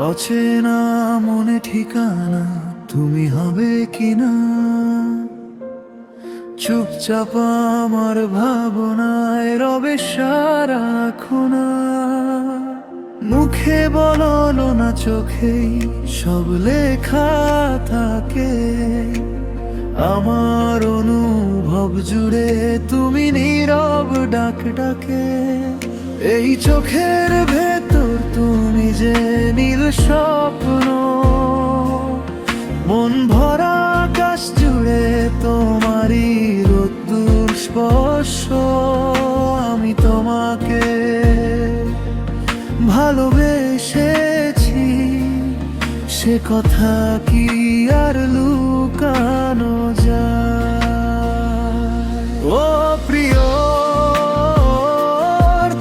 অচেনা মনে ঠিকানা তুমি হবে কিনা, চুপচাপ আমার ভাবনায় রবে সারাক্ষণা। মুখে বলো না চোখেই সব লেখা থাকে, আমার অনুভব জুড়ে তুমি নীরব ডাক ডাকে। এই চোখের ভেতর তুমি যে নীল স্বপ্ন, মন ভরা আকাশ জুড়ে তোমারই রোদ্দুর স্পর্শ। আমি তোমাকে ভালোবেসেছি, সে কথা কি আর লুকানো যায়? ও প্রিয়,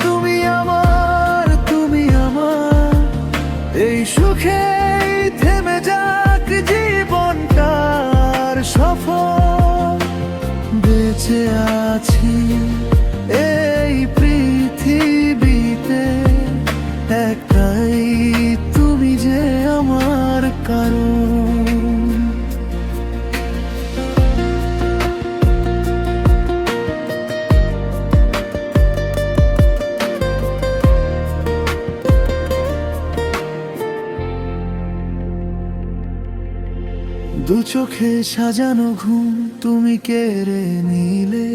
তুমি আমার, তুমি আমার। এই সুখে থেমে যাক জীবনটার সফর, বেঁচে আছি এই পৃথিবীতে একটাই, তুমি যে আমার কারণ। দু চোখে সাজানো ঘুম তুমি কেড়ে নিলে,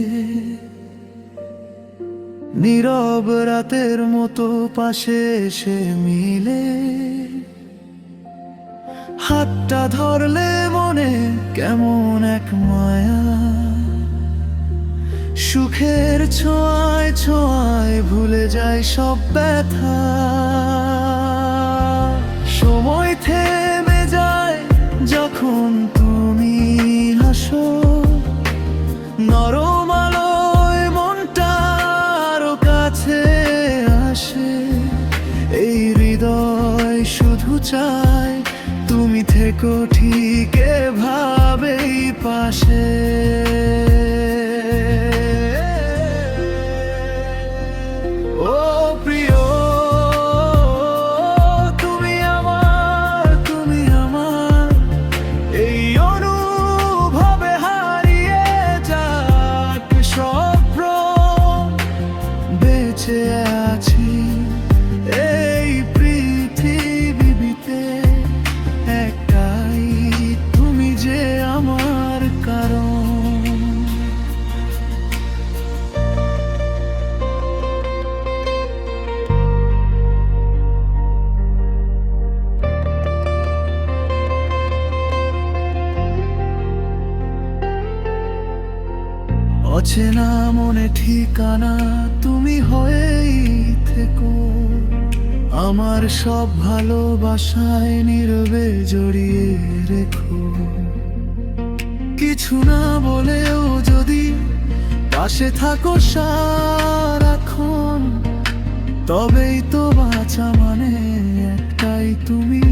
নীরব রাতের মতো পাশে এসে মিলে। হাতটা ধরলে মনে কেমন এক মায়া, সুখের ছোঁয়ায় ছোঁয়ায় ভুলে যায় সব ব্যথা। সময় থেমে যায় যখন তুমি হাসো, নরম আলোয় মনটা আরো কাছে আসে। এই হৃদয় শুধু চায় তুমি থেকো ঠিক এভাবেই পাশে। ও প্রিয়, তুমি আমার, তুমি আমার। এই অনুভবে হারিয়ে যাক সব ভ্রম, বেঁচে আছি এই পৃথিবীতে একটাই, তুমি যে আমার কারণ। অচেনা মনে ঠিকানা তুমি হয়েই থেকো, আমার সব ভালোবাসায় নীরবে জড়িয়ে রেখো। কিছু না বলেও যদি পাশে থাকো সারাক্ষণ, তবেই তো বাঁচা মানে একটাই, তুমি